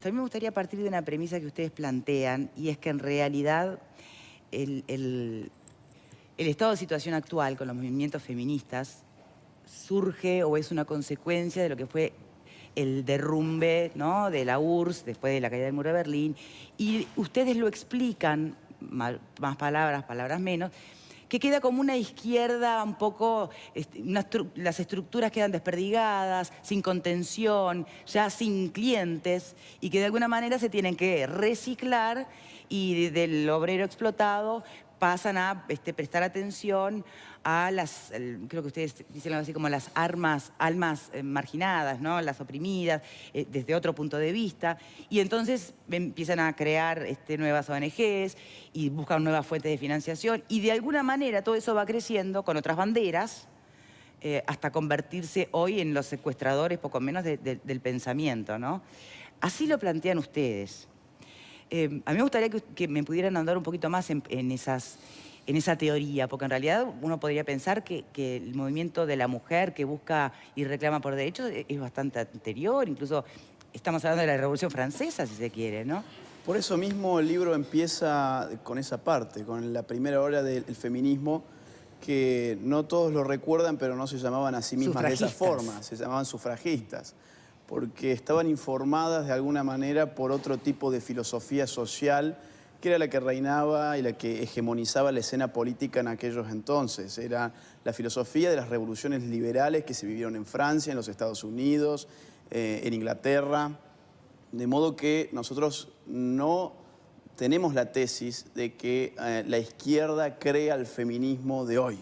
A mí me gustaría partir de una premisa que ustedes plantean, y es que en realidad el estado de situación actual con los movimientos feministas surge o es una consecuencia de lo que fue el derrumbe, ¿no?, de la URSS después de la caída del muro de Berlín, y ustedes lo explican, más palabras, palabras menos, que queda como una izquierda un poco, las estructuras quedan desperdigadas, sin contención, ya sin clientes, y que de alguna manera se tienen que reciclar y del obrero explotado pasan a prestar atención a las, creo que ustedes dicen algo así como las almas marginadas, ¿no?, las oprimidas, desde otro punto de vista. Y entonces empiezan a crear nuevas ONGs y buscan nuevas fuentes de financiación. Y de alguna manera todo eso va creciendo con otras banderas, hasta convertirse hoy en los secuestradores, poco menos, del pensamiento, ¿no? Así lo plantean ustedes. A mí me gustaría que me pudieran andar un poquito más en esa teoría, porque en realidad uno podría pensar que el movimiento de la mujer que busca y reclama por derechos es bastante anterior, incluso estamos hablando de la Revolución Francesa, si se quiere, ¿no? Por eso mismo el libro empieza con esa parte, con la primera hora del feminismo, que no todos lo recuerdan, pero no se llamaban a sí mismas de esa forma, se llamaban sufragistas, porque estaban informadas de alguna manera por otro tipo de filosofía social que era la que reinaba y la que hegemonizaba la escena política en aquellos entonces. Era la filosofía de las revoluciones liberales que se vivieron en Francia, en los Estados Unidos, en Inglaterra. De modo que nosotros no tenemos la tesis de que la izquierda crea el feminismo de hoy.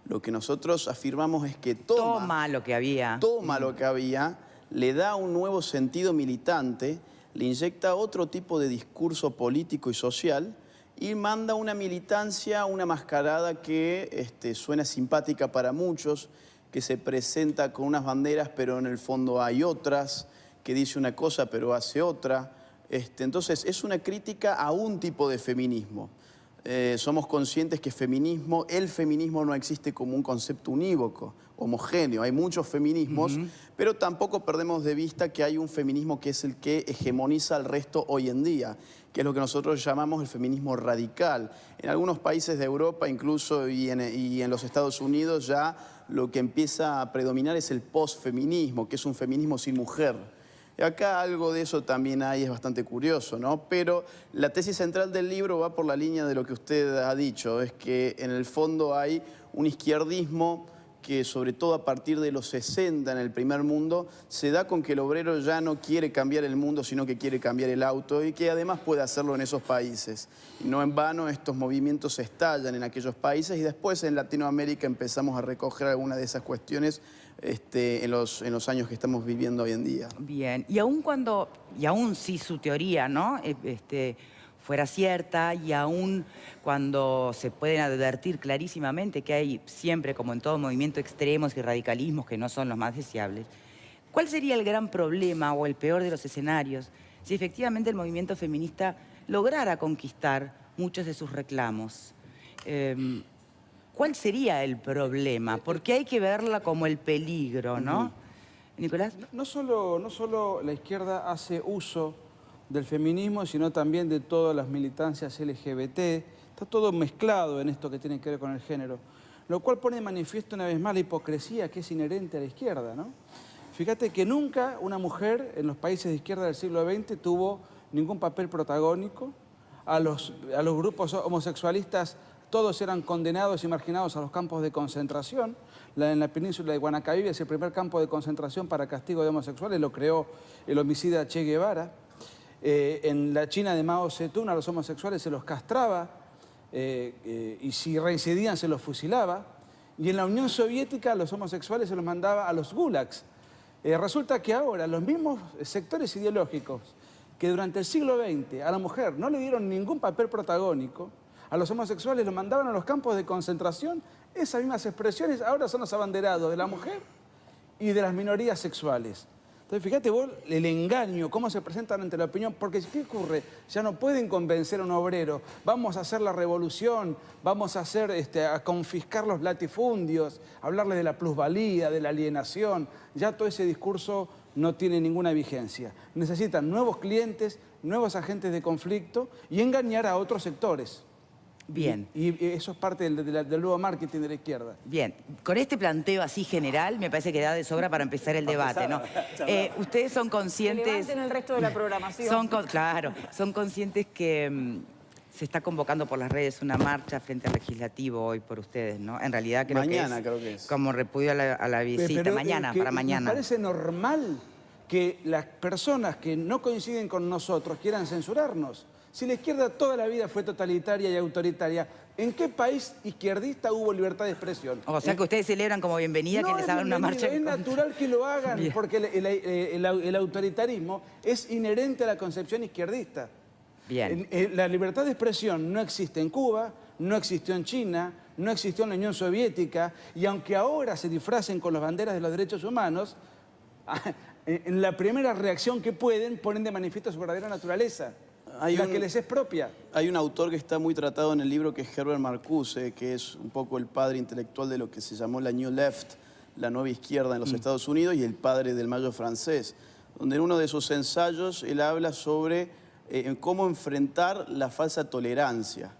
Lo que nosotros afirmamos es que toma lo que había. Toma lo que había, le da un nuevo sentido militante, le inyecta otro tipo de discurso político y social y manda una militancia, una mascarada que suena simpática para muchos, que se presenta con unas banderas pero en el fondo hay otras, que dice una cosa pero hace otra. Entonces es una crítica a un tipo de feminismo. Somos conscientes que el feminismo no existe como un concepto unívoco, homogéneo. Hay muchos feminismos, pero tampoco perdemos de vista que hay un feminismo que es el que hegemoniza al resto hoy en día, que es lo que nosotros llamamos el feminismo radical. En algunos países de Europa, incluso y en los Estados Unidos, ya lo que empieza a predominar es el posfeminismo, que es un feminismo sin mujer. Acá algo de eso también hay, es bastante curioso, ¿no? Pero la tesis central del libro va por la línea de lo que usted ha dicho, es que en el fondo hay un izquierdismo que sobre todo a partir de los 60 en el primer mundo se da con que el obrero ya no quiere cambiar el mundo, sino que quiere cambiar el auto y que además puede hacerlo en esos países. Y no en vano estos movimientos estallan en aquellos países y después en Latinoamérica empezamos a recoger algunas de esas cuestiones en los años que estamos viviendo hoy en día. Bien, y aún si su teoría, ¿no?, fuera cierta, y aún cuando se pueden advertir clarísimamente que hay siempre, como en todo movimiento, extremos y radicalismos que no son los más deseables, ¿cuál sería el gran problema o el peor de los escenarios si efectivamente el movimiento feminista lograra conquistar muchos de sus reclamos? ¿Cuál sería el problema? Porque hay que verla como el peligro, ¿no? Nicolás. No solo la izquierda hace uso del feminismo, sino también de todas las militancias LGBT. Está todo mezclado en esto que tiene que ver con el género. Lo cual pone de manifiesto una vez más la hipocresía que es inherente a la izquierda, ¿no? Fíjate que nunca una mujer en los países de izquierda del siglo XX tuvo ningún papel protagónico. A los grupos homosexualistas todos eran condenados y marginados a los campos de concentración. En la península de Guanacavive es el primer campo de concentración para castigo de homosexuales, lo creó el homicida Che Guevara. En la China de Mao Zedong a los homosexuales se los castraba y si reincidían se los fusilaba. Y en la Unión Soviética a los homosexuales se los mandaba a los gulags. Resulta que ahora los mismos sectores ideológicos que durante el siglo XX a la mujer no le dieron ningún papel protagónico, a los homosexuales los mandaban a los campos de concentración, esas mismas expresiones ahora son los abanderados de la mujer y de las minorías sexuales. Entonces, fíjate vos el engaño, cómo se presentan ante la opinión, porque ¿qué ocurre? Ya no pueden convencer a un obrero, vamos a hacer la revolución, vamos a a confiscar los latifundios, hablarle de la plusvalía, de la alienación, ya todo ese discurso no tiene ninguna vigencia. Necesitan nuevos clientes, nuevos agentes de conflicto y engañar a otros sectores. Bien. Y eso es parte del nuevo marketing de la izquierda. Bien, con este planteo así general me parece que da de sobra para empezar el debate, ¿no? Ustedes son conscientes... Levanten el resto de la programación. Claro, son conscientes que se está convocando por las redes una marcha frente al legislativo hoy por ustedes, ¿no? En realidad Mañana creo que es. Como repudio a la visita, Pero, para mañana. Me parece normal que las personas que no coinciden con nosotros quieran censurarnos. Si la izquierda toda la vida fue totalitaria y autoritaria, ¿en qué país izquierdista hubo libertad de expresión? O sea que ustedes celebran como bienvenida que les hagan una marcha. Es natural que lo hagan, porque el autoritarismo es inherente a la concepción izquierdista. Bien. La libertad de expresión no existe en Cuba, no existió en China, no existió en la Unión Soviética, y aunque ahora se disfracen con las banderas de los derechos humanos, en la primera reacción que pueden ponen de manifiesto su verdadera naturaleza. Que les es propia. Hay un autor que está muy tratado en el libro que es Herbert Marcuse, que es un poco el padre intelectual de lo que se llamó la New Left, la nueva izquierda en los Estados Unidos, y el padre del Mayo francés, donde en uno de sus ensayos él habla sobre cómo enfrentar la falsa tolerancia.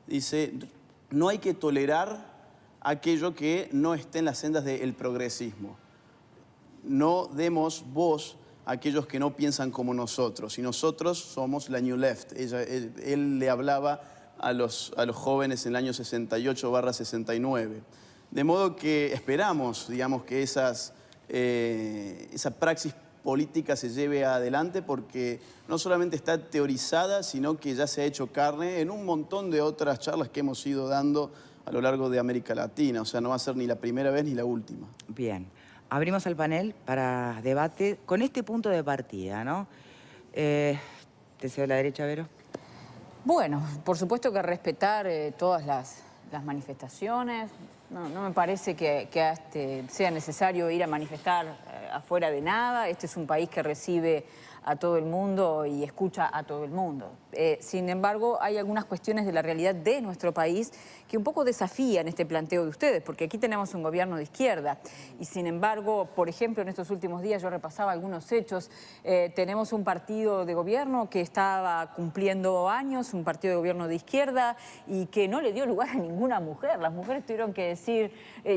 Dice, no hay que tolerar aquello que no esté en las sendas del progresismo. No demos voz a aquellos que no piensan como nosotros, y nosotros somos la New Left. Él le hablaba a los jóvenes en el año 68/69. De modo que esperamos, digamos, que esa praxis política se lleve adelante, porque no solamente está teorizada, sino que ya se ha hecho carne en un montón de otras charlas que hemos ido dando a lo largo de América Latina. O sea, no va a ser ni la primera vez ni la última. Bien. Abrimos el panel para debate con este punto de partida, ¿no? ¿Te cedo la derecha, Vero? Bueno, por supuesto que respetar todas las manifestaciones. No me parece que sea necesario ir a manifestar afuera de nada. Este es un país que recibe a todo el mundo y escucha a todo el mundo. Sin embargo, hay algunas cuestiones de la realidad de nuestro país que un poco desafían este planteo de ustedes, porque aquí tenemos un gobierno de izquierda y sin embargo, por ejemplo, en estos últimos días yo repasaba algunos hechos, tenemos un partido de gobierno que estaba cumpliendo años, un partido de gobierno de izquierda y que no le dio lugar a ninguna mujer. Las mujeres tuvieron que decir,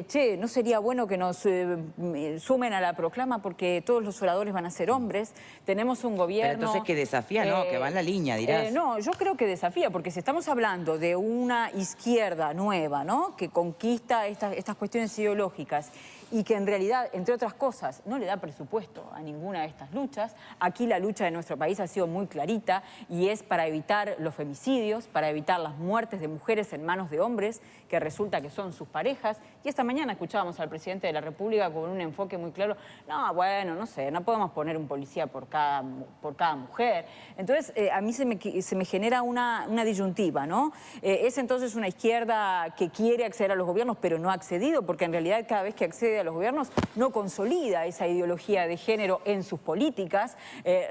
che, no sería bueno que nos sumen a la proclama porque todos los oradores van a ser hombres. Tenemos un gobierno... Pero entonces que desafía, no, que va en la línea, dirás. No, yo creo que desafía, porque si estamos hablando de una izquierda nueva, ¿no?, que conquista estas cuestiones ideológicas y que en realidad, entre otras cosas, no le da presupuesto a ninguna de estas luchas. Aquí la lucha de nuestro país ha sido muy clarita y es para evitar los femicidios, para evitar las muertes de mujeres en manos de hombres que resulta que son sus parejas. Y esta mañana escuchábamos al presidente de la República con un enfoque muy claro. No, bueno, no sé, no podemos poner un policía por cada mujer. Entonces, a mí se me genera una disyuntiva, ¿no? Es entonces una izquierda que quiere acceder a los gobiernos, pero no ha accedido, porque en realidad cada vez que accede a los gobiernos no consolida esa ideología de género en sus políticas.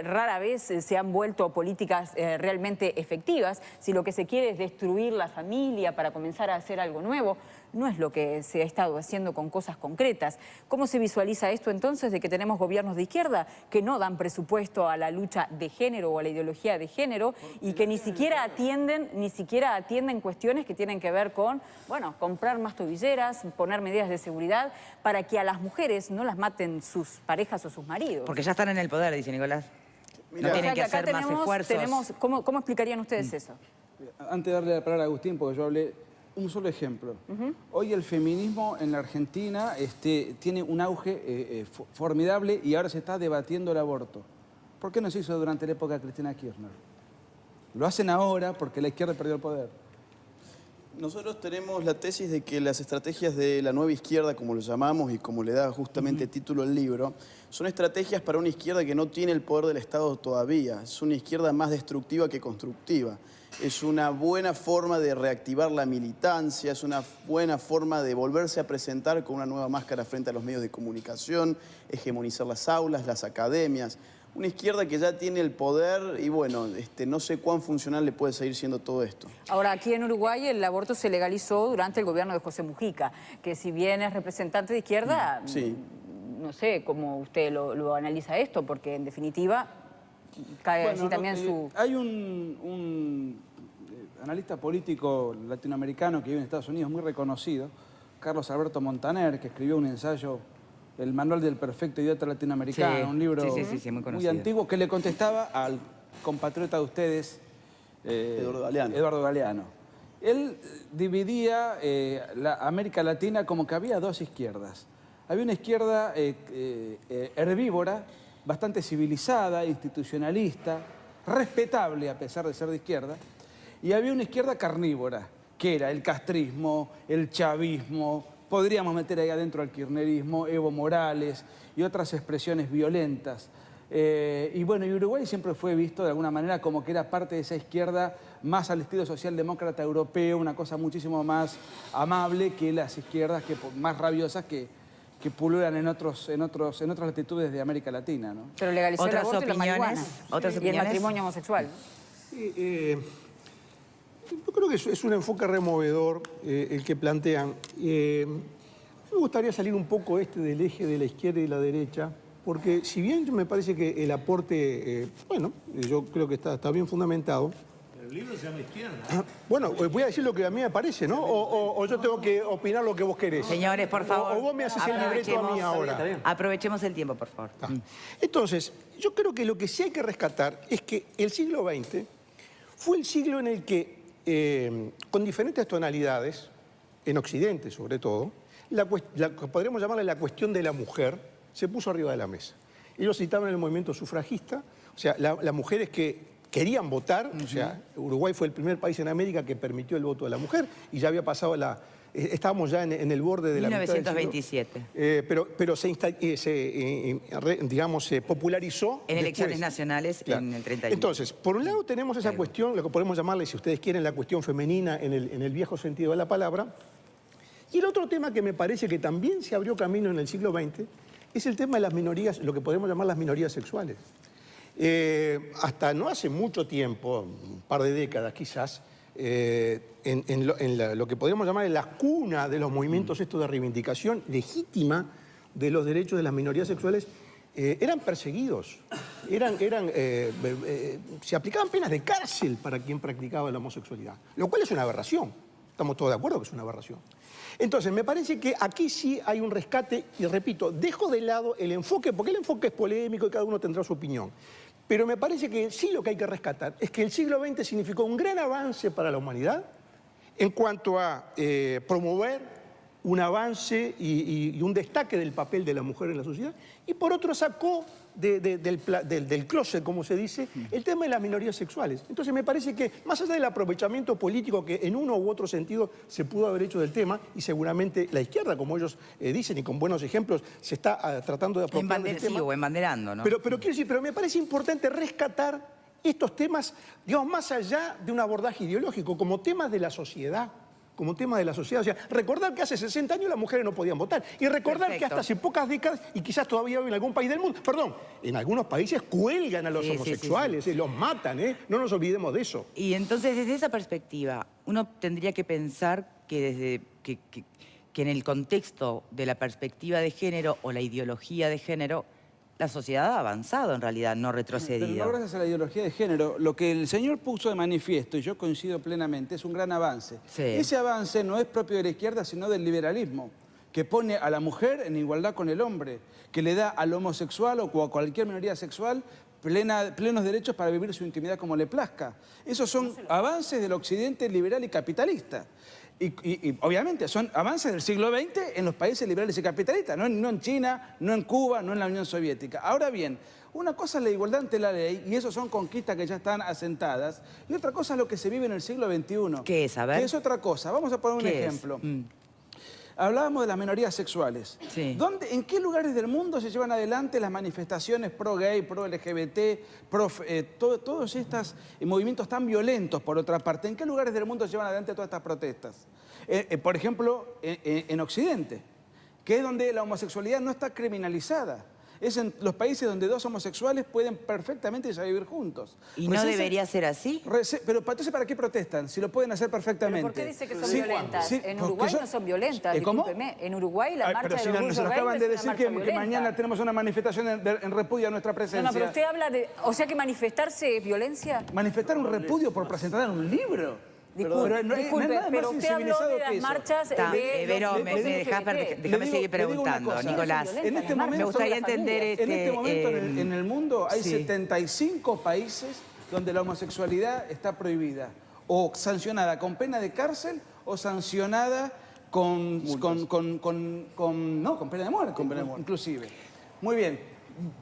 Rara vez se han vuelto políticas realmente efectivas. Si lo que se quiere es destruir la familia para comenzar a hacer algo nuevo, no es lo que se ha estado haciendo con cosas concretas. ¿Cómo se visualiza esto entonces de que tenemos gobiernos de izquierda que no dan presupuesto a la lucha de género o a la ideología de género y que ni siquiera atienden cuestiones que tienen que ver con, bueno, comprar más tobilleras, poner medidas de seguridad para que a las mujeres no las maten sus parejas o sus maridos? Porque ya están en el poder, dice Nicolás. No tienen que hacer más esfuerzos. ¿Cómo explicarían ustedes eso? Antes de darle la palabra a Agustín, porque yo hablé un solo ejemplo. Hoy el feminismo en la Argentina tiene un auge formidable y ahora se está debatiendo el aborto. ¿Por qué no se hizo durante la época de Cristina Kirchner? Lo hacen ahora porque la izquierda perdió el poder. Nosotros tenemos la tesis de que las estrategias de la nueva izquierda, como lo llamamos y como le da justamente título al libro, son estrategias para una izquierda que no tiene el poder del Estado todavía. Es una izquierda más destructiva que constructiva. Es una buena forma de reactivar la militancia, es una buena forma de volverse a presentar con una nueva máscara frente a los medios de comunicación, hegemonizar las aulas, las academias. Una izquierda que ya tiene el poder y bueno, no sé cuán funcional le puede seguir siendo todo esto. Ahora, aquí en Uruguay el aborto se legalizó durante el gobierno de José Mujica, que si bien es representante de izquierda... Sí. no sé cómo usted lo analiza esto, porque en definitiva cae allí también su... Hay un analista político latinoamericano que vive en Estados Unidos muy reconocido, Carlos Alberto Montaner, que escribió un ensayo, El Manual del Perfecto Idiota Latinoamericano, Sí, un libro sí, muy antiguo, que le contestaba al compatriota de ustedes, Eduardo Galeano. Él dividía la América Latina como que había dos izquierdas. Había una izquierda herbívora, bastante civilizada, institucionalista, respetable a pesar de ser de izquierda, y había una izquierda carnívora, que era el castrismo, el chavismo, podríamos meter ahí adentro al kirchnerismo, Evo Morales y otras expresiones violentas. Y bueno, y Uruguay siempre fue visto de alguna manera como que era parte de esa izquierda más al estilo socialdemócrata europeo, una cosa muchísimo más amable que las izquierdas más rabiosas que pululan en otras latitudes de América Latina, ¿no? Pero legalizó el aborto y la marihuana. ¿Otras y el opiniones? matrimonio homosexual. Yo creo que es un enfoque removedor el que plantean. Me gustaría salir un poco del eje de la izquierda y la derecha, porque si bien me parece que el aporte, bueno, yo creo que está bien fundamentado. El libro se llama Izquierda. Bueno, voy a decir lo que a mí me parece, ¿no? O yo tengo que opinar lo que vos querés. Señores, por favor. O vos me haces el libreto a mí ahora. Aprovechemos el tiempo, por favor. Entonces, yo creo que lo que sí hay que rescatar es que el siglo XX fue el siglo en el que, con diferentes tonalidades, en Occidente sobre todo, podríamos llamarle la cuestión de la mujer, se puso arriba de la mesa. Ellos citaban el movimiento sufragista, o sea, las mujeres que querían votar, o sea, Uruguay fue el primer país en América que permitió el voto de la mujer y ya había pasado estábamos ya en el borde de la mitad del siglo. 1927. Pero se popularizó En elecciones después. nacionales en el 31. Entonces, por un lado tenemos esa cuestión, lo que podemos llamarle, si ustedes quieren, la cuestión femenina en el viejo sentido de la palabra. Y el otro tema que me parece que también se abrió camino en el siglo XX es el tema de las minorías, lo que podemos llamar las minorías sexuales. Hasta no hace mucho tiempo, un par de décadas quizás, lo que podríamos llamar la cuna de los movimientos estos de reivindicación legítima de los derechos de las minorías sexuales, eran perseguidos, se aplicaban penas de cárcel para quien practicaba la homosexualidad, lo cual es una aberración. Estamos todos de acuerdo que es una aberración. Entonces, me parece que aquí sí hay un rescate, y repito, dejo de lado el enfoque, porque el enfoque es polémico y cada uno tendrá su opinión. Pero me parece que sí lo que hay que rescatar es que el siglo XX significó un gran avance para la humanidad en cuanto a promover un avance y un destaque del papel de la mujer en la sociedad, y por otro sacó del closet, como se dice, el tema de las minorías sexuales. Entonces me parece que, más allá del aprovechamiento político que en uno u otro sentido se pudo haber hecho del tema, y seguramente la izquierda, como ellos dicen, y con buenos ejemplos, se está tratando de apropiar del tema. Sí, o embanderando, ¿no? Pero quiero decir, pero me parece importante rescatar estos temas, digamos, más allá de un abordaje ideológico, como temas de la sociedad. Como tema de la sociedad. O sea, recordar que hace 60 años las mujeres no podían votar. Y recordar que hasta hace pocas décadas, y quizás todavía hoy en algún país del mundo, en algunos países cuelgan a los homosexuales, los matan, no nos olvidemos de eso. Y entonces, desde esa perspectiva, uno tendría que pensar que en el contexto de la perspectiva de género o la ideología de género, la sociedad ha avanzado en realidad, no retrocedido. Pero no gracias a la ideología de género. Lo que el señor puso de manifiesto, y yo coincido plenamente, es un gran avance. Sí. Ese avance no es propio de la izquierda, sino del liberalismo, que pone a la mujer en igualdad con el hombre, que le da al homosexual o a cualquier minoría sexual plenos derechos para vivir su intimidad como le plazca. Esos son avances del occidente liberal y capitalista. Y obviamente son avances del siglo XX en los países liberales y capitalistas, no en China, no en Cuba, no en la Unión Soviética. Ahora bien, una cosa es la igualdad ante la ley, y eso son conquistas que ya están asentadas, y otra cosa es lo que se vive en el siglo XXI. ¿Qué es? A ver. ¿Qué es otra cosa? Vamos a poner un ejemplo. Hablábamos de las minorías sexuales. Sí. ¿En qué lugares del mundo se llevan adelante las manifestaciones pro-gay, pro-LGBT, todos estos movimientos tan violentos, por otra parte? ¿En qué lugares del mundo se llevan adelante todas estas protestas? Por ejemplo, en Occidente, que es donde la homosexualidad no está criminalizada. Es en los países donde dos homosexuales pueden perfectamente ya vivir juntos. ¿Y no debería ser así? Pero entonces, ¿para qué protestan? Si lo pueden hacer perfectamente. ¿Pero por qué dice que son Sí, violentas? sí, En porque Uruguay no son violentas, ¿Cómo? discúlpeme. En Uruguay la marcha Pero si del orgullo nos gay acaban de es una decir marcha que violenta. mañana tenemos una manifestación en repudio a nuestra presencia. No, pero usted habla de... O sea que manifestarse es violencia. Manifestar un repudio por presentar un libro. Disculpe, Pero no hay nada pero más usted habló incivilizado de que las eso. marchas Está, de Vero, los me grupos dejás LGBT. déjame seguir Le digo una preguntando, cosa. Nicolás. En este momento, Me gustaría entender en este momento en el mundo hay sí. 75 países donde la homosexualidad está prohibida o sancionada con pena de cárcel o sancionada con pena de muerte, inclusive. Muy bien.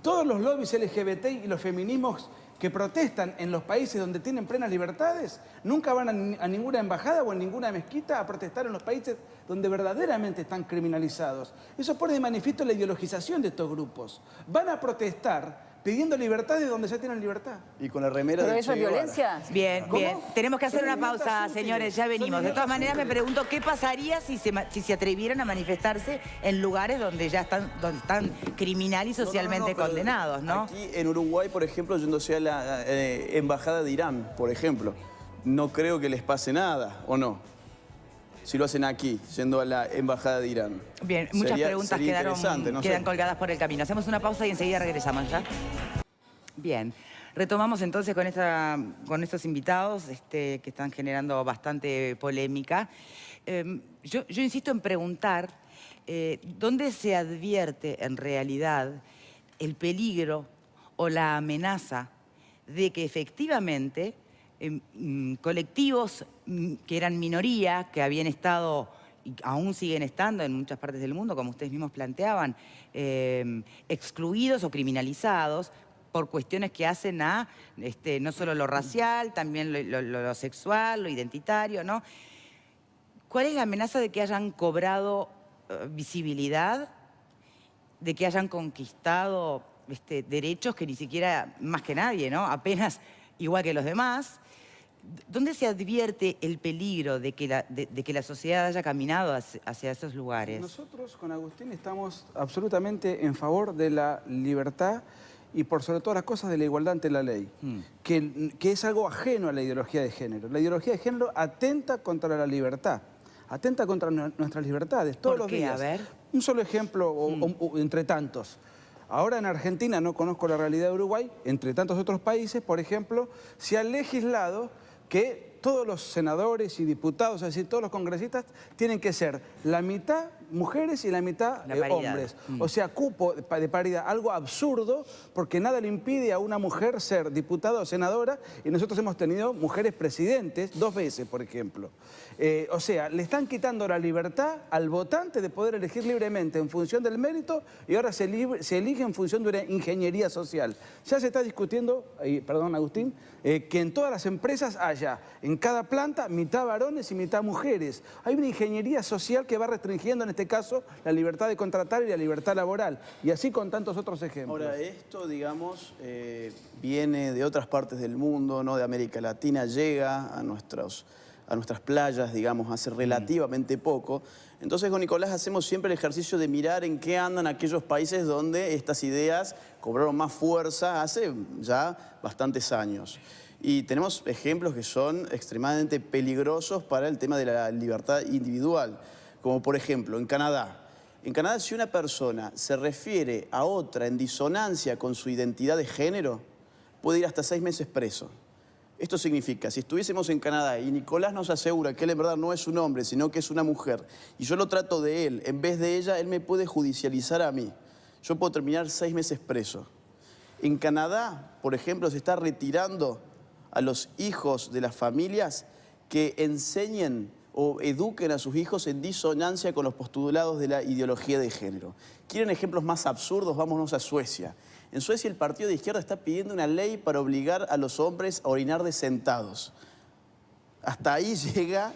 Todos los lobbies LGBT y los feminismos que protestan en los países donde tienen plenas libertades, nunca van a ninguna embajada o a ninguna mezquita a protestar en los países donde verdaderamente están criminalizados. Eso pone de manifiesto la ideologización de estos grupos. Van a protestar pidiendo libertades donde ya tienen libertad. Y con la remera ¿Pero de eso es Che Guevara. violencia? Bien, ¿Cómo? bien. Tenemos que hacer Son una idiotas pausa, útiles. señores, ya Son venimos. De idiotas todas maneras, me útiles. pregunto qué pasaría si se atrevieran a manifestarse en lugares donde ya están criminal y socialmente pero condenados, ¿no? Aquí en Uruguay, por ejemplo, yéndose a la embajada de Irán, por ejemplo, no creo que les pase nada, ¿o no? Si lo hacen aquí, yendo a la embajada de Irán. Bien, muchas preguntas sería interesante, no sé. quedan colgadas por el camino. Hacemos una pausa y enseguida regresamos, ¿ya? Bien. Retomamos entonces con estos invitados que están generando bastante polémica. Yo insisto en preguntar dónde se advierte en realidad el peligro o la amenaza de que efectivamente colectivos que eran minoría, que habían estado y aún siguen estando en muchas partes del mundo, como ustedes mismos planteaban, excluidos o criminalizados por cuestiones que hacen a no solo lo racial, también lo sexual, lo identitario, ¿no? ¿Cuál es la amenaza de que hayan cobrado visibilidad, de que hayan conquistado derechos que ni siquiera, más que nadie, ¿no? Apenas igual que los demás? ¿Dónde se advierte el peligro de que la sociedad haya caminado hacia esos lugares? Nosotros con Agustín estamos absolutamente en favor de la libertad y por sobre todas las cosas de la igualdad ante la ley, que es algo ajeno a la ideología de género. La ideología de género atenta contra la libertad, atenta contra nuestras libertades todos los días. ¿Por qué? A ver. Un solo ejemplo o entre tantos. Ahora en Argentina, no conozco la realidad de Uruguay, entre tantos otros países, por ejemplo, se ha legislado que todos los senadores y diputados, es decir, todos los congresistas, tienen que ser la mitad mujeres y la mitad hombres. O sea, cupo de paridad, algo absurdo, porque nada le impide a una mujer ser diputada o senadora, y nosotros hemos tenido mujeres presidentes 2 veces, por ejemplo. O sea, le están quitando la libertad al votante de poder elegir libremente en función del mérito, y ahora se elige en función de una ingeniería social. Ya se está discutiendo, perdón Agustín, que en todas las empresas haya, en cada planta, mitad varones y mitad mujeres. Hay una ingeniería social que va restringiendo en este caso la libertad de contratar y la libertad laboral, y así con tantos otros ejemplos. Ahora, esto, digamos, viene de otras partes del mundo, ¿no? De América Latina, llega a nuestras playas, digamos, hace relativamente poco. Entonces, con Nicolás hacemos siempre el ejercicio de mirar en qué andan aquellos países donde estas ideas cobraron más fuerza hace ya bastantes años. Y tenemos ejemplos que son extremadamente peligrosos para el tema de la libertad individual. Como por ejemplo, en Canadá. En Canadá, si una persona se refiere a otra en disonancia con su identidad de género, puede ir hasta 6 meses preso. Esto significa, si estuviésemos en Canadá y Nicolás nos asegura que él en verdad no es un hombre, sino que es una mujer, y yo lo trato de él en vez de ella, él me puede judicializar a mí. Yo puedo terminar 6 meses preso. En Canadá, por ejemplo, se está retirando a los hijos de las familias que enseñen o eduquen a sus hijos en disonancia con los postulados de la ideología de género. ¿Quieren ejemplos más absurdos? Vámonos a Suecia. En Suecia el partido de izquierda está pidiendo una ley para obligar a los hombres a orinar de sentados. Hasta ahí llega,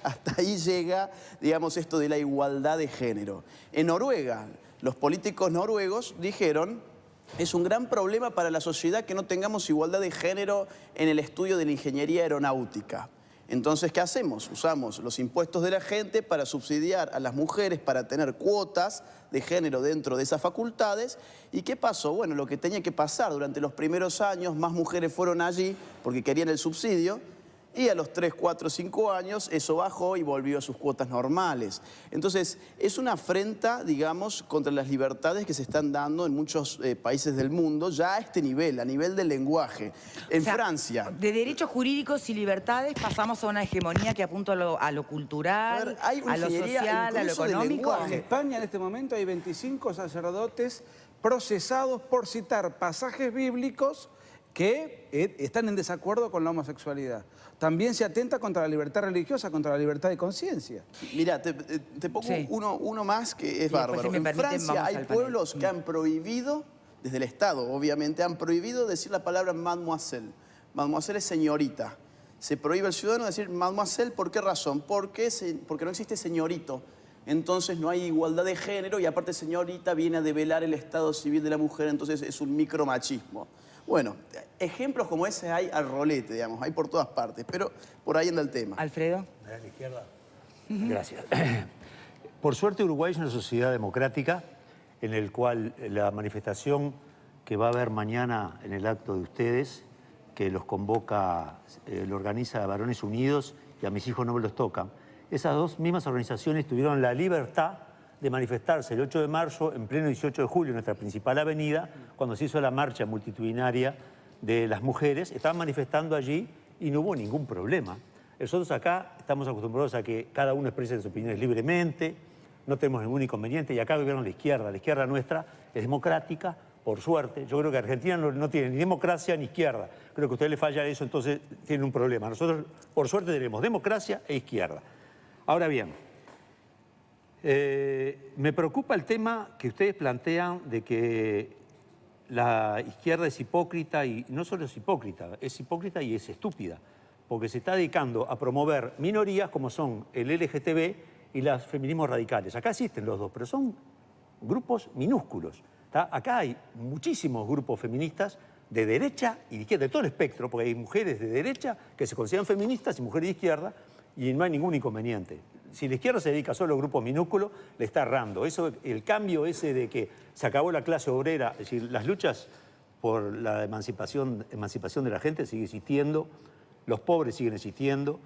digamos, esto de la igualdad de género. En Noruega, los políticos noruegos dijeron: es un gran problema para la sociedad que no tengamos igualdad de género en el estudio de la ingeniería aeronáutica. Entonces, ¿qué hacemos? Usamos los impuestos de la gente para subsidiar a las mujeres, para tener cuotas de género dentro de esas facultades. ¿Y qué pasó? Bueno, lo que tenía que pasar durante los primeros años, más mujeres fueron allí porque querían el subsidio, y a los 3, 4, 5 años eso bajó y volvió a sus cuotas normales. Entonces, es una afrenta, digamos, contra las libertades que se están dando en muchos países del mundo, ya a este nivel, a nivel del lenguaje. En Francia... De derechos jurídicos y libertades pasamos a una hegemonía que apunta a lo cultural, A ver, hay una a lo ingeniería social, a lo incluso de económico. lenguaje. En España en este momento hay 25 sacerdotes procesados por citar pasajes bíblicos que están en desacuerdo con la homosexualidad. También se atenta contra la libertad religiosa, contra la libertad de conciencia. Mira, te pongo Sí. uno más que es después, bárbaro. si me En permiten, Francia vamos hay al panel. pueblos que han prohibido, desde el Estado obviamente, han prohibido decir la palabra mademoiselle. Mademoiselle es señorita. Se prohíbe al ciudadano decir mademoiselle, ¿por qué razón? Porque no existe señorito. Entonces no hay igualdad de género y aparte señorita viene a develar el estado civil de la mujer, entonces es un micromachismo. Bueno, ejemplos como ese hay al rolete, digamos, hay por todas partes, pero por ahí anda el tema. Alfredo. A la izquierda. Gracias. Por suerte, Uruguay es una sociedad democrática en el cual la manifestación que va a haber mañana en el acto de ustedes, que los convoca, lo organiza Varones Unidos y a mis hijos no me los tocan, esas dos mismas organizaciones tuvieron la libertad de manifestarse el 8 de marzo, en pleno 18 de julio, en nuestra principal avenida, cuando se hizo la marcha multitudinaria de las mujeres, estaban manifestando allí y no hubo ningún problema. Nosotros acá estamos acostumbrados a que cada uno exprese sus opiniones libremente, no tenemos ningún inconveniente, y acá gobierna la izquierda nuestra es democrática, por suerte. Yo creo que Argentina no tiene ni democracia ni izquierda. Creo que a usted le falla eso, entonces tiene un problema. Nosotros, por suerte, tenemos democracia e izquierda. Ahora bien, me preocupa el tema que ustedes plantean de que la izquierda es hipócrita, y no solo es hipócrita y es estúpida, porque se está dedicando a promover minorías como son el LGTB y los feminismos radicales. Acá existen los dos, pero son grupos minúsculos. ¿Tá? Acá hay muchísimos grupos feministas de derecha y de izquierda, de todo el espectro, porque hay mujeres de derecha que se consideran feministas y mujeres de izquierda, y no hay ningún inconveniente. Si la izquierda se dedica solo a grupos minúsculos, le está errando. Eso, el cambio ese de que se acabó la clase obrera, es decir, las luchas por la emancipación de la gente sigue existiendo, los pobres siguen existiendo,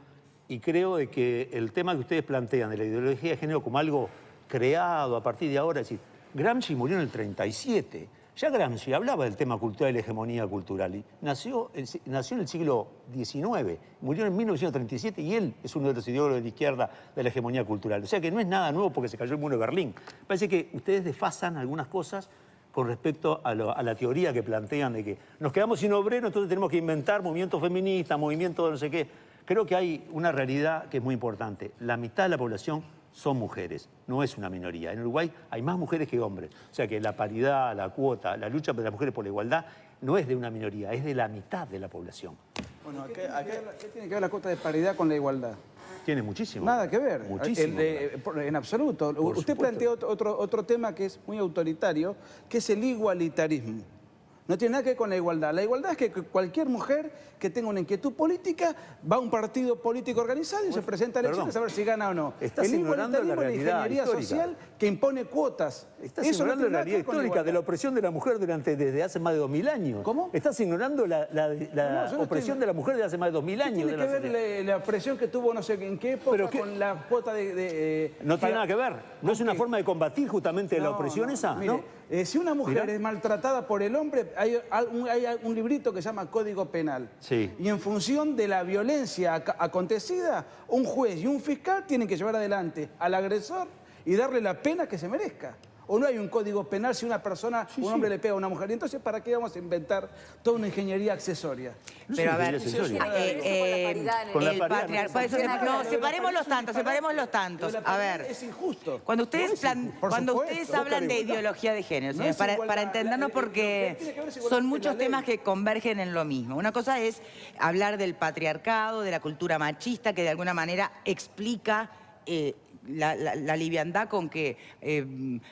y creo de que el tema que ustedes plantean de la ideología de género como algo creado a partir de ahora, es decir, Gramsci murió en el 37. Ya Gramsci hablaba del tema cultural y la hegemonía cultural. Y nació en el siglo XIX, murió en 1937 y él es uno de los ideólogos de la izquierda de la hegemonía cultural. O sea que no es nada nuevo porque se cayó el muro de Berlín. Parece que ustedes desfasan algunas cosas con respecto a la teoría que plantean de que nos quedamos sin obreros, entonces tenemos que inventar movimientos feministas, movimientos de no sé qué. Creo que hay una realidad que es muy importante. La mitad de la población son mujeres, no es una minoría. En Uruguay hay más mujeres que hombres. O sea que la paridad, la cuota, la lucha de las mujeres por la igualdad no es de una minoría, es de la mitad de la población. Bueno, ¿Qué tiene que ver la cuota de paridad con la igualdad? Tiene muchísimo. Nada que ver. Muchísimo. En absoluto. Usted supuesto. plantea otro tema que es muy autoritario, que es el igualitarismo. No tiene nada que ver con la igualdad. La igualdad es que cualquier mujer que tenga una inquietud política va a un partido político organizado y se presenta a elecciones a ver si gana o no. Estás el ignorando la igualitarismo es la realidad ingeniería histórica. social que impone cuotas. Estás Eso no ignorando tiene la nada que realidad ver con la histórica de la igualdad. opresión de la mujer desde hace más de 2000 años. ¿Cómo? Estás ignorando la No, yo no opresión estoy- de la mujer de hace más de 2000 años. Tiene de que la ver sociedad. la presión que tuvo no sé en qué época Pero con la cuota de No tiene nada que ver. ¿No es una Ok. forma de combatir justamente la No, opresión no, esa? mire, ¿no? si una mujer Mirá. es maltratada por el hombre, hay un librito que se llama Código Penal. Sí. Y en función de la violencia acontecida, un juez y un fiscal tienen que llevar adelante al agresor y darle la pena que se merezca. ¿O no hay un código penal si una persona, un hombre le pega a una mujer? Y entonces, ¿para qué vamos a inventar toda una ingeniería accesoria? Pero a ver, ingeniería accesoria. Con la paridad en el- Con la paridad, patriarcado, no eso tiene nada que no, ver. separemos los tantos, separemos los tantos. La A paridad ver, es injusto. cuando ustedes, Por cuando supuesto. ustedes hablan de Igualdad. ideología de género, No señores, es para igualdad. entendernos Lo porque que tiene que ver es igualdad son ante muchos la ley. temas que convergen en lo mismo. Una cosa es hablar del patriarcado, de la cultura machista, que de alguna manera explica la liviandad con que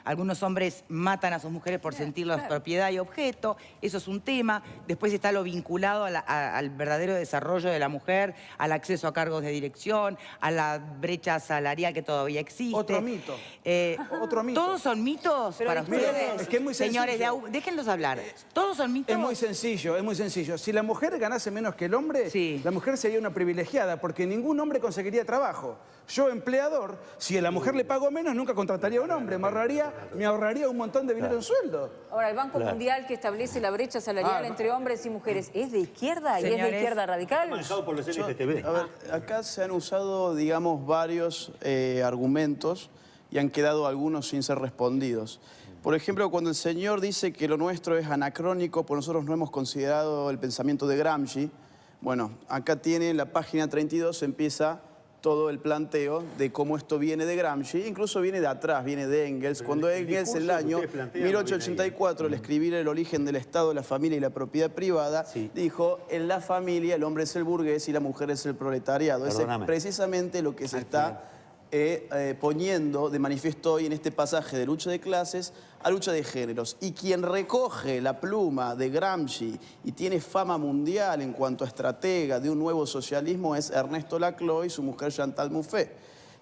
algunos hombres matan a sus mujeres por sentirlas propiedad y objeto, eso es un tema. Después está lo vinculado al verdadero desarrollo de la mujer, al acceso a cargos de dirección, a la brecha salarial que todavía existe. Otro mito. Otro mito. ¿Todos son mitos para ustedes? Es que es muy sencillo. Señores, déjenlos hablar. ¿Todos son mitos? Es muy sencillo, es muy sencillo. Si la mujer ganase menos que el hombre, sí, la mujer sería una privilegiada, porque ningún hombre conseguiría trabajo. Yo, empleador, si a la mujer le pago menos, nunca contrataría a un hombre. Me ahorraría un montón de dinero en sueldo. Ahora, el Banco Mundial que establece la brecha salarial entre hombres y mujeres, ¿es de izquierda y es de izquierda radical? Manejado por los LGTB. A ver, acá se han usado, digamos, varios argumentos y han quedado algunos sin ser respondidos. Por ejemplo, cuando el señor dice que lo nuestro es anacrónico, pues nosotros no hemos considerado el pensamiento de Gramsci, bueno, acá tiene la página 32, empieza todo el planteo de cómo esto viene de Gramsci, incluso viene de atrás, viene de Engels. Cuando Engels, en el año 1884, al escribir El origen del Estado, la familia y la propiedad privada, dijo, en la familia el hombre es el burgués y la mujer es el proletariado. Ese es precisamente lo que se está poniendo de manifiesto hoy en este pasaje de lucha de clases a lucha de géneros. Y quien recoge la pluma de Gramsci y tiene fama mundial en cuanto a estratega de un nuevo socialismo es Ernesto Laclau y su mujer Chantal Mouffe,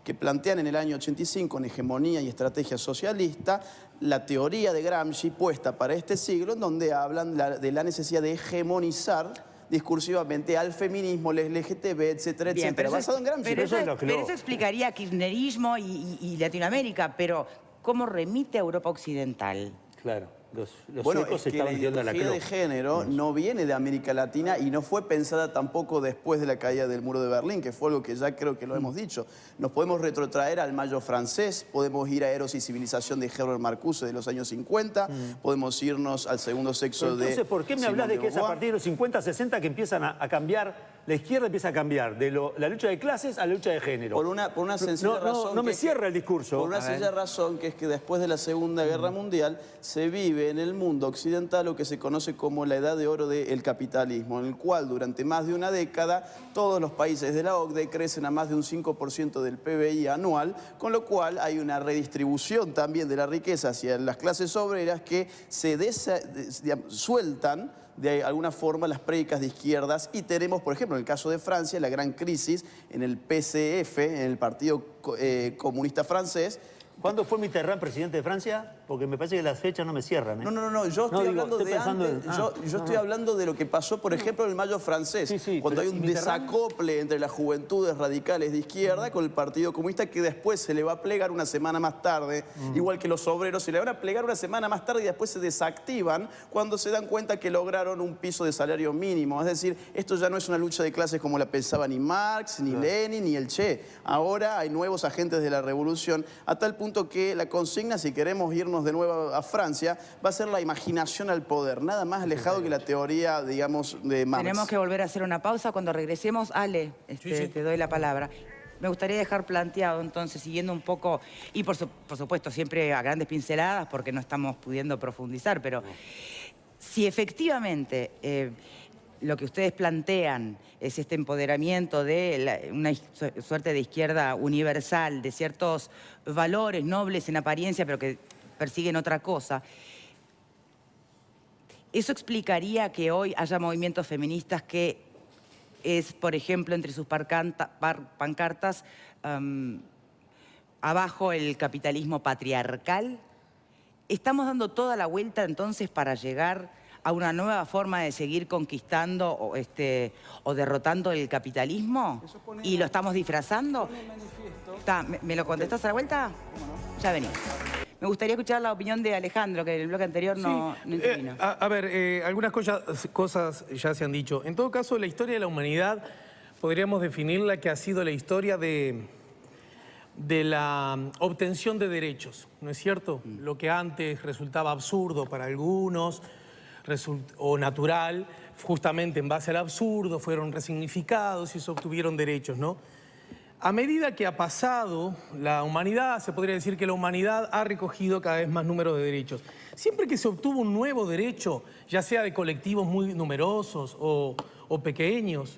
que plantean en el año 85 en Hegemonía y Estrategia Socialista la teoría de Gramsci puesta para este siglo, en donde hablan de la necesidad de hegemonizar discursivamente al feminismo, el LGTB, etcétera, etcétera, basado en Gramsci. Pero eso explicaría kirchnerismo y Latinoamérica, pero ¿cómo remite a Europa Occidental? Claro, los bueno, suecos es que estaban la yendo a la ideología de género no viene de América Latina y no fue pensada tampoco después de la caída del muro de Berlín, que fue algo que ya creo que lo hemos dicho. Nos podemos retrotraer al Mayo francés, podemos ir a Eros y civilización de Herbert Marcuse de los años 50, podemos irnos al segundo sexo de... Entonces, ¿por qué me hablas de que es a partir de los 50, 60 que empiezan a cambiar, la izquierda empieza a cambiar de la lucha de clases a la lucha de género? Por una sencilla razón... No me cierra el discurso. Por una sencilla razón, que es que después de la Segunda Guerra Mundial se vive en el mundo occidental lo que se conoce como la edad de oro del capitalismo, en el cual durante más de una década todos los países de la OCDE crecen a más de un 5% del PBI anual, con lo cual hay una redistribución también de la riqueza hacia las clases obreras que se sueltan de alguna forma las prédicas de izquierdas y tenemos, por ejemplo, en el caso de Francia, la gran crisis en el PCF, en el Partido Comunista Francés. ¿Cuándo fue Mitterrand presidente de Francia? Porque me parece que las fechas no me cierran. No, yo estoy hablando de antes. Yo estoy hablando de lo que pasó, por ejemplo, en el Mayo francés, cuando hay un desacople entre las juventudes radicales de izquierda con el Partido Comunista que después se le va a plegar una semana más tarde, igual que los obreros, se le van a plegar una semana más tarde y después se desactivan cuando se dan cuenta que lograron un piso de salario mínimo. Es decir, esto ya no es una lucha de clases como la pensaba ni Marx, ni Lenin, ni el Che. Ahora hay nuevos agentes de la revolución, a tal punto que la consigna, si queremos irnos de nuevo a Francia, va a ser la imaginación al poder, nada más alejado que la teoría, digamos, de Marx. Tenemos que volver a hacer una pausa. Cuando regresemos, Ale, te doy la palabra. Me gustaría dejar planteado, entonces, siguiendo un poco, y por supuesto siempre a grandes pinceladas, porque no estamos pudiendo profundizar, pero si efectivamente lo que ustedes plantean es este empoderamiento de una suerte de izquierda universal, de ciertos valores nobles en apariencia, pero que persiguen otra cosa, ¿eso explicaría que hoy haya movimientos feministas que es, por ejemplo, entre sus pancartas, abajo el capitalismo patriarcal? ¿Estamos dando toda la vuelta entonces para llegar a una nueva forma de seguir conquistando o derrotando el capitalismo? ¿Y lo estamos disfrazando? ¿Me lo contestás a la vuelta? Ya venimos. Me gustaría escuchar la opinión de Alejandro, que en el bloque anterior no intervino. A ver, algunas cosas ya se han dicho. En todo caso, la historia de la humanidad podríamos definirla que ha sido la historia de la obtención de derechos, ¿no es cierto? Lo que antes resultaba absurdo para algunos o natural, justamente en base al absurdo, fueron resignificados y se obtuvieron derechos, ¿no? A medida que ha pasado la humanidad, se podría decir que la humanidad ha recogido cada vez más número de derechos. Siempre que se obtuvo un nuevo derecho, ya sea de colectivos muy numerosos o pequeños,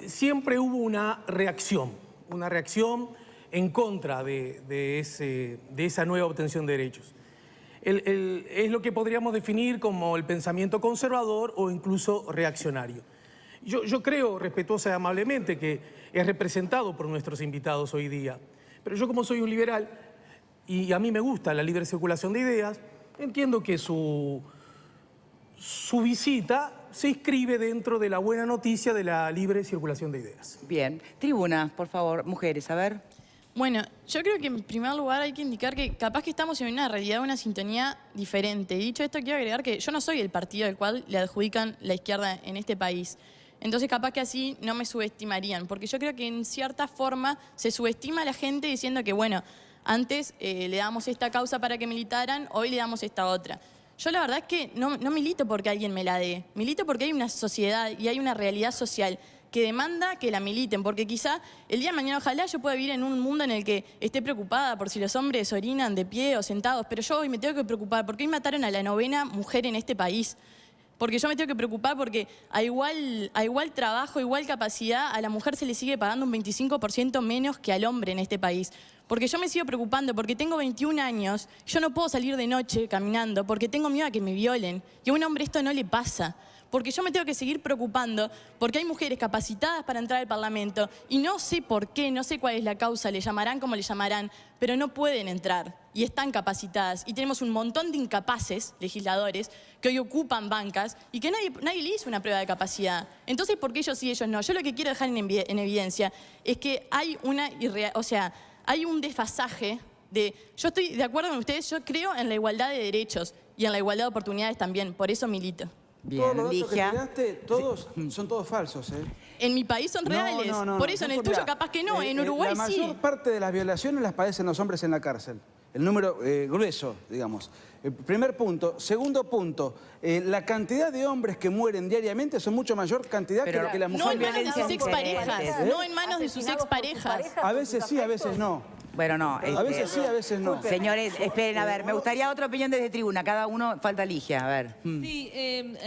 siempre hubo una reacción en contra de esa nueva obtención de derechos. Es lo que podríamos definir como el pensamiento conservador o incluso reaccionario. Yo creo, respetuosa y amablemente, que es representado por nuestros invitados hoy día. Pero yo, como soy un liberal y a mí me gusta la libre circulación de ideas, entiendo que su visita se inscribe dentro de la buena noticia de la libre circulación de ideas. Bien. Tribuna, por favor, mujeres, a ver. Bueno, yo creo que en primer lugar hay que indicar que capaz que estamos en una realidad, una sintonía diferente. Y dicho esto, quiero agregar que yo no soy el partido al cual le adjudican la izquierda en este país. Entonces capaz que así no me subestimarían, porque yo creo que en cierta forma se subestima a la gente diciendo que, bueno, antes le damos esta causa para que militaran, hoy le damos esta otra. Yo la verdad es que no milito porque alguien me la dé, milito porque hay una sociedad y hay una realidad social que demanda que la militen, porque quizá el día de mañana ojalá yo pueda vivir en un mundo en el que esté preocupada por si los hombres orinan de pie o sentados, pero yo hoy me tengo que preocupar porque hoy mataron a la 9ª mujer en este país. Porque yo me tengo que preocupar porque a igual trabajo, igual capacidad, a la mujer se le sigue pagando un 25% menos que al hombre en este país. Porque yo me sigo preocupando, porque tengo 21 años, yo no puedo salir de noche caminando porque tengo miedo a que me violen. Y a un hombre esto no le pasa. Porque yo me tengo que seguir preocupando porque hay mujeres capacitadas para entrar al Parlamento y no sé por qué, no sé cuál es la causa, le llamarán como le llamarán, pero no pueden entrar y están capacitadas. Y tenemos un montón de incapaces legisladores que hoy ocupan bancas y que nadie le hizo una prueba de capacidad. Entonces, ¿por qué ellos sí, ellos no? Yo lo que quiero dejar en evidencia es que hay hay un desfasaje de... Yo estoy de acuerdo con ustedes, yo creo en la igualdad de derechos y en la igualdad de oportunidades también, por eso milito. Bien, Todos los datos que Ligia. tiraste, son todos falsos, ¿eh? En mi país son reales, por eso en el tuyo capaz que no, en Uruguay la sí. mayor parte de las violaciones las padecen los hombres en la cárcel. El número grueso, digamos. Primer punto. Segundo punto, la cantidad de hombres que mueren diariamente son mucho mayor cantidad que lo que las No en mujeres. manos de sus exparejas, diferentes. no en manos de sus exparejas. A veces sí, a veces no. Bueno, no. A veces sí, a veces no. Señores, esperen, a ver, me gustaría otra opinión desde tribuna. Cada uno, falta Ligia, a ver. Sí, creo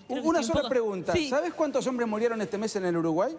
que Una sí, un sola poco. pregunta. Sí. ¿Sabes cuántos hombres murieron este mes en el Uruguay?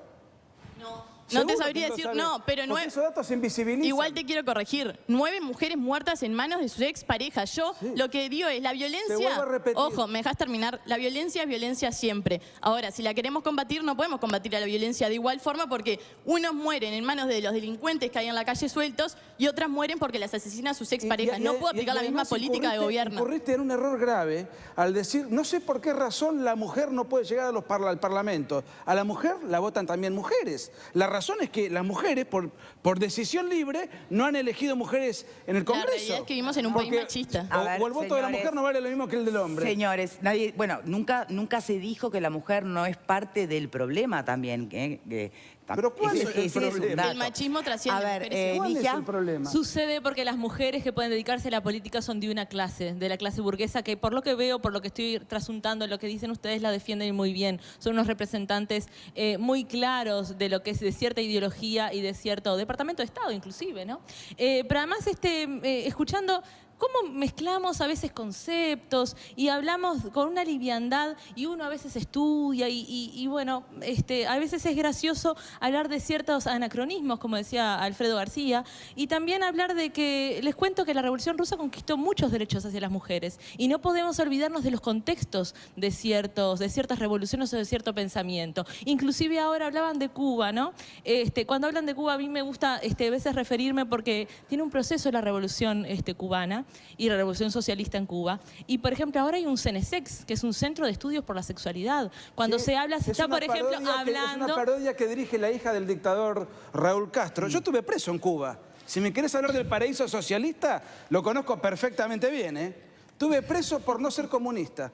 No te Seguro sabría que lo decir, sabes, no, pero porque esos datos se invisibilizan. igual te quiero corregir. 9 mujeres muertas en manos de sus exparejas. Yo lo que digo es, la violencia... Te vuelvo a repetir. Ojo, ¿me dejas terminar? La violencia es violencia siempre. Ahora, si la queremos combatir, no podemos combatir a la violencia de igual forma porque unos mueren en manos de los delincuentes que hay en la calle sueltos y otras mueren porque las asesinan sus exparejas. No puedo aplicar la misma política de gobierno. Incurriste en un error grave al decir, no sé por qué razón la mujer no puede llegar al Parlamento. A la mujer la votan también mujeres. La razón es que las mujeres, por decisión libre, no han elegido mujeres en el Congreso. La realidad es que vivimos en un país machista. A ver, O el voto de la señores. mujer no vale lo mismo que el del hombre. Señores, nunca se dijo que la mujer no es parte del problema también. Pero ¿cuál es el un problema? dato. El machismo trasciende. A ver, me parece. ¿Cuál es Ligia. el problema? Sucede porque las mujeres que pueden dedicarse a la política son de una clase, de la clase burguesa, que por lo que veo, por lo que estoy trasuntando, lo que dicen ustedes la defienden muy bien. Son unos representantes muy claros de lo que es de cierta ideología y de cierto departamento de Estado, inclusive, ¿no? Pero además, escuchando cómo mezclamos a veces conceptos y hablamos con una liviandad y uno a veces estudia y bueno, a veces es gracioso hablar de ciertos anacronismos, como decía Alfredo García, y también hablar de que, les cuento que la Revolución Rusa conquistó muchos derechos hacia las mujeres y no podemos olvidarnos de los contextos de ciertas revoluciones o de cierto pensamiento. Inclusive ahora hablaban de Cuba, ¿no? Cuando hablan de Cuba a mí me gusta a veces referirme porque tiene un proceso la Revolución cubana y la Revolución Socialista en Cuba. Y, por ejemplo, ahora hay un CENESEX, que es un centro de estudios por la sexualidad. Cuando Sí, se habla, se es está, una por ejemplo, parodia hablando... Es una parodia que dirige la hija del dictador Raúl Castro. Yo estuve preso en Cuba. Si me querés hablar del paraíso socialista, lo conozco perfectamente bien, ¿eh? Estuve preso por no ser comunista.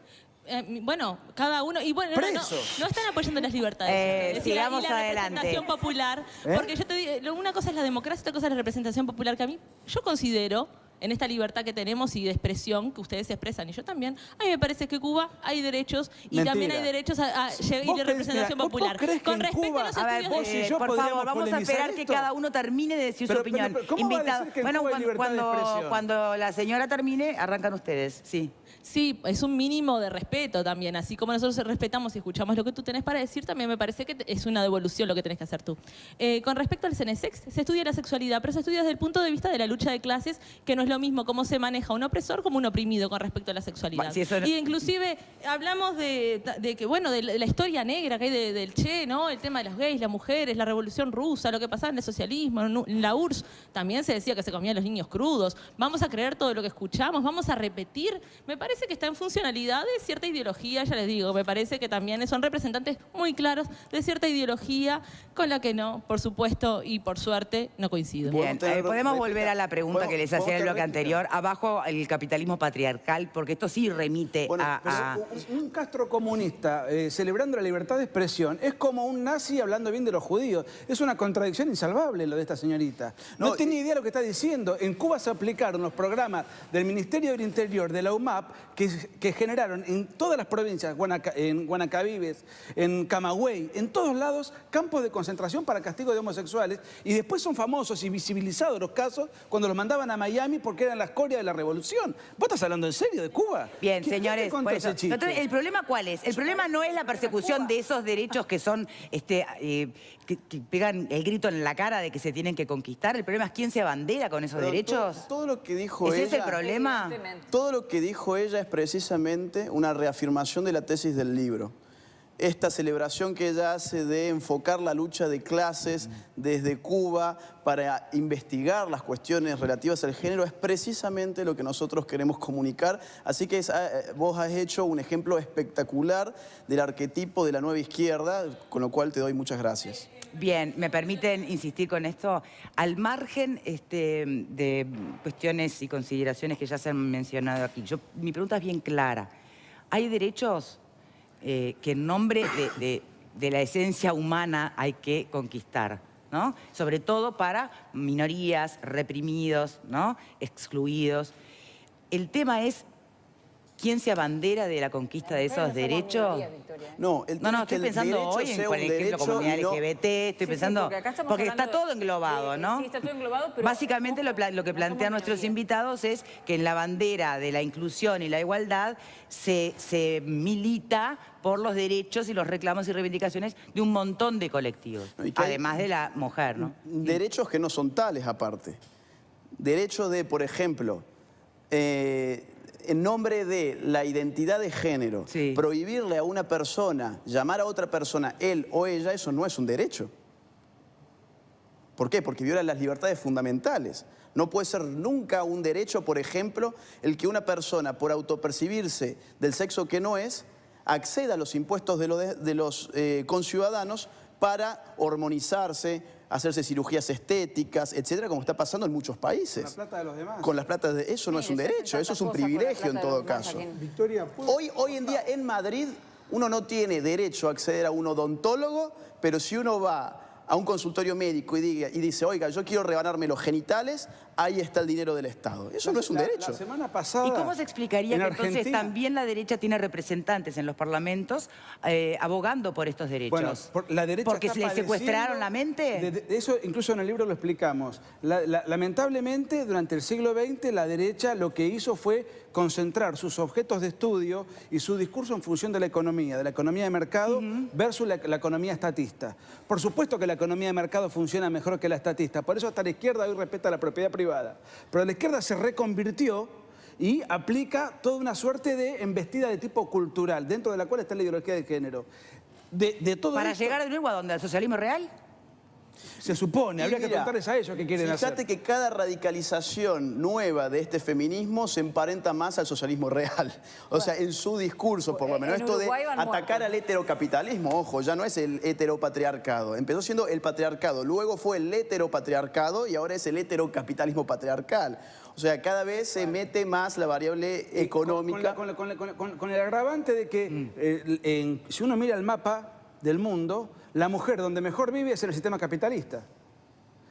Bueno, cada uno... Y bueno, no están apoyando las libertades. Sigamos y la adelante. representación popular. Porque yo te digo, una cosa es la democracia, otra cosa es la representación popular, que a mí, yo considero, en esta libertad que tenemos y de expresión que ustedes expresan, y yo también, a mí me parece que Cuba hay derechos y Mentira. también hay derechos y de representación ¿Vos popular. crees que Con en respecto Cuba- a los A ver, estudios vos y yo por podríamos favor, vamos a polemizar esperar que esto. cada uno termine de decir Pero, su opinión. ¿cómo va a decir que en Cuba hay libertad de expresión? Cuando la señora termine, arrancan ustedes. Sí. Sí, es un mínimo de respeto también. Así como nosotros respetamos y escuchamos lo que tú tenés para decir, también me parece que es una devolución lo que tenés que hacer tú. Con respecto al CENESEX, se estudia la sexualidad, pero se estudia desde el punto de vista de la lucha de clases, que no es lo mismo cómo se maneja un opresor como un oprimido con respecto a la sexualidad. Sí, eso no... Y inclusive hablamos de que, bueno, de la historia negra que hay del Che, ¿no? El tema de los gays, las mujeres, la revolución rusa, lo que pasaba en el socialismo, en la URSS. También se decía que se comían los niños crudos. Vamos a creer todo lo que escuchamos, vamos a repetir. Me parece que está en funcionalidad de cierta ideología, ya les digo, me parece que también son representantes muy claros de cierta ideología con la que no, por supuesto y por suerte, no coincido. Bien, podemos volver a la pregunta que les hacía en el bloque anterior. Abajo el capitalismo patriarcal, porque esto sí remite a... Un Castro comunista celebrando la libertad de expresión es como un nazi hablando bien de los judíos. Es una contradicción insalvable lo de esta señorita. No tiene idea de lo que está diciendo. En Cuba se aplicaron los programas del Ministerio del Interior, de la UMAP, que generaron en todas las provincias, en Guanacavives, en Camagüey, en todos lados, campos de concentración para castigo de homosexuales, y después son famosos y visibilizados los casos cuando los mandaban a Miami porque eran la escoria de la revolución. ¿Vos estás hablando en serio de Cuba? Bien, señores, ¿Quién te contó ese chiste? entonces, ¿el problema cuál es? El problema no es la persecución de esos derechos que son, que pegan el grito en la cara de que se tienen que conquistar. El problema es quién se abandera con esos derechos. Todo lo que dijo ¿Es ella... ese el problema? Todo lo que dijo ella es precisamente una reafirmación de la tesis del libro. Esta celebración que ella hace de enfocar la lucha de clases desde Cuba para investigar las cuestiones relativas al género es precisamente lo que nosotros queremos comunicar. Así que vos has hecho un ejemplo espectacular del arquetipo de la nueva izquierda, con lo cual te doy muchas gracias. Bien, ¿me permiten insistir con esto? Al margen de cuestiones y consideraciones que ya se han mencionado aquí, mi pregunta es bien clara. ¿Hay derechos que en nombre de la esencia humana hay que conquistar, ¿no? Sobre todo para minorías, reprimidos, ¿no? Excluidos? El tema es ¿quién se abandera de la conquista de esos derechos? No, estoy pensando hoy en, por ejemplo, comunidad LGBT, estoy pensando... Porque está todo englobado, ¿no? Sí, está todo englobado, pero... Básicamente lo que plantean nuestros invitados es que en la bandera de la inclusión y la igualdad se milita por los derechos y los reclamos y reivindicaciones de un montón de colectivos, además de la mujer, ¿no? Derechos que no son tales aparte. Derecho de, por ejemplo... en nombre de la identidad de género, prohibirle a una persona, llamar a otra persona él o ella, eso no es un derecho. ¿Por qué? Porque viola las libertades fundamentales. No puede ser nunca un derecho, por ejemplo, el que una persona, por autopercibirse del sexo que no es, acceda a los impuestos de los conciudadanos para hormonizarse, hacerse cirugías estéticas, etcétera, como está pasando en muchos países. Con la plata de los demás. Con las platas de... Eso no es un derecho, eso es un privilegio en todo caso. Victoria, Hoy en día en Madrid uno no tiene derecho a acceder a un odontólogo, pero si uno va a un consultorio médico y dice, oiga, yo quiero rebanarme los genitales, ahí está el dinero del Estado. Eso no es un derecho. La semana pasada... ¿Y cómo se explicaría que entonces también la derecha tiene representantes en los parlamentos abogando por estos derechos? Bueno, la derecha ¿Porque se le secuestraron la mente? Eso incluso en el libro lo explicamos. Lamentablemente, durante el siglo XX, la derecha lo que hizo fue concentrar sus objetos de estudio y su discurso en función de la economía de mercado versus la economía estatista. Por supuesto que la economía de mercado funciona mejor que la estatista, por eso hasta la izquierda hoy respeta la propiedad privada. Pero la izquierda se reconvirtió y aplica toda una suerte de embestida de tipo cultural, dentro de la cual está la ideología de género. ¿Para llegar de nuevo a donde? ¿Al socialismo real? Se supone, habría que preguntarles a ellos qué quieren hacer. Fíjate que cada radicalización nueva de este feminismo se emparenta más al socialismo real. O sea, en su discurso, por lo menos. Esto de atacar al heterocapitalismo, ojo, ya no es el heteropatriarcado. Empezó siendo el patriarcado, luego fue el heteropatriarcado y ahora es el heterocapitalismo patriarcal. O sea, cada vez se mete más la variable económica. Con el agravante de que si uno mira el mapa del mundo, la mujer donde mejor vive es en el sistema capitalista.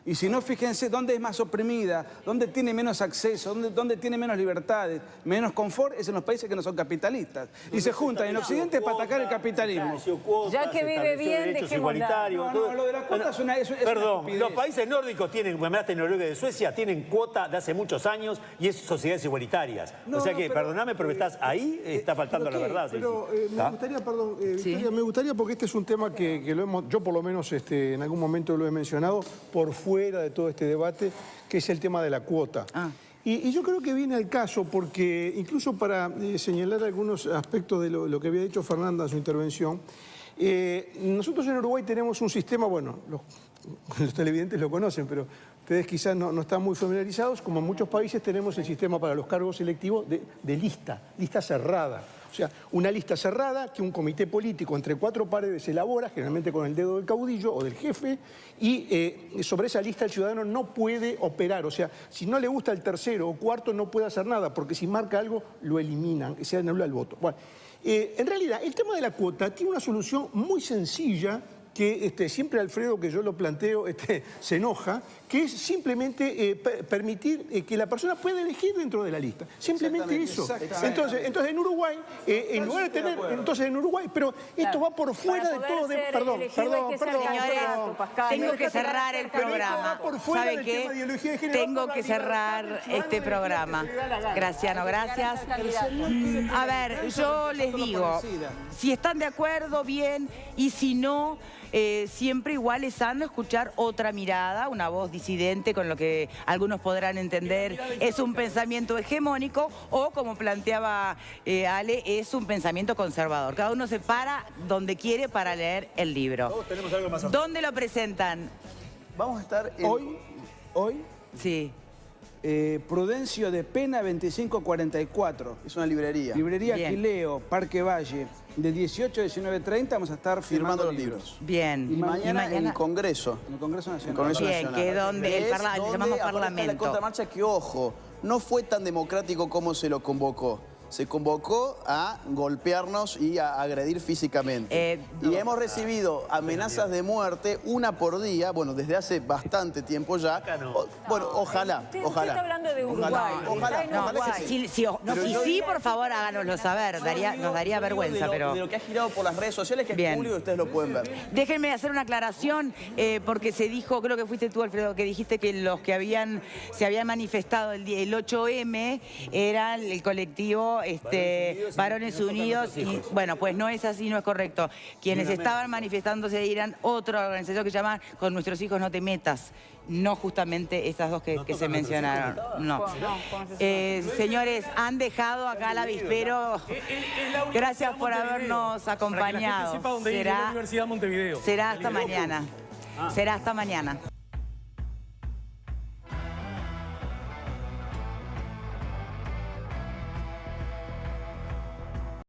Y si no, fíjense dónde es más oprimida, dónde tiene menos acceso, dónde tiene menos libertades, menos confort, es en los países que no son capitalistas. Y se juntan en Occidente para atacar el capitalismo. Ya que vive bien, dejémosla. No, lo de la cuota es una Perdón, estupidez. los países nórdicos tienen, me hablaste de Noruega y de Suecia, tienen cuota de hace muchos años y es sociedades igualitarias. No, o sea que, pero, perdóname, pero estás ahí, está faltando la verdad. Pero Ceci. me gustaría, perdón, Victoria, me gustaría porque este es un tema que lo hemos, yo por lo menos en algún momento lo he mencionado, por fuera de todo este debate, que es el tema de la cuota. Y yo creo que viene al caso porque, incluso para señalar algunos aspectos de lo que había dicho Fernanda en su intervención, nosotros en Uruguay tenemos un sistema, bueno, los televidentes lo conocen, pero ustedes quizás no están muy familiarizados, como en muchos países tenemos el sistema para los cargos selectivos de lista cerrada. O sea, una lista cerrada que un comité político entre 4 paredes elabora, generalmente con el dedo del caudillo o del jefe, y sobre esa lista el ciudadano no puede operar. O sea, si no le gusta el tercero o cuarto no puede hacer nada, porque si marca algo lo eliminan, se anula el voto. Bueno, en realidad, el tema de la cuota tiene una solución muy sencilla que siempre Alfredo, que yo lo planteo, se enoja, que es simplemente permitir que la persona pueda elegir dentro de la lista. Simplemente eso. Entonces en Uruguay, en lugar de tener... Entonces en Uruguay, pero esto va por fuera de todo... Perdón. Señores, tengo que cerrar el programa. ¿Sabe qué? Tengo que cerrar este programa. Graciano, gracias. A ver, yo les digo, si están de acuerdo, bien, y si no... siempre igual es sano escuchar otra mirada, una voz disidente con lo que algunos podrán entender es un pensamiento hegemónico o, como planteaba Ale, es un pensamiento conservador. Cada uno se para donde quiere para leer el libro. Todos tenemos algo más. ¿Dónde lo presentan? Vamos a estar Hoy, sí. Prudencio de Pena 2544. Es una librería. Librería Bien. Aquileo, Parque Valle. De 18 a 19:30 vamos a estar firmando los libros. Bien. Y mañana en el Congreso. En el Congreso Nacional. El Congreso Bien, Nacional. que donde Es le llamamos Parlamento. La contramarcha que, ojo, no fue tan democrático como se lo convocó. Se convocó a golpearnos y a agredir físicamente. Y hemos recibido amenazas de muerte, una por día, bueno, desde hace bastante tiempo ya. Bueno, ojalá. Usted está hablando de Uruguay. Ojalá. Está en Uruguay. Sí, por favor, háganoslo saber. Nos daría vergüenza, pero... De lo que ha girado por las redes sociales, que es Bien. público y ustedes lo pueden ver. Déjenme hacer una aclaración, porque se dijo, creo que fuiste tú, Alfredo, que dijiste que los que se habían manifestado el 8M eran el colectivo Varones Unidos. Y, bueno, pues no es así, no es correcto. Quienes estaban manifestándose eran otra organización que se llama Con Nuestros Hijos No Te Metas. No justamente estas dos que se mencionaron. No. Señores, han dejado acá al avispero. Gracias por habernos acompañado. Para que la gente sepa dónde vive la Universidad de Montevideo. Será hasta mañana. Será hasta mañana.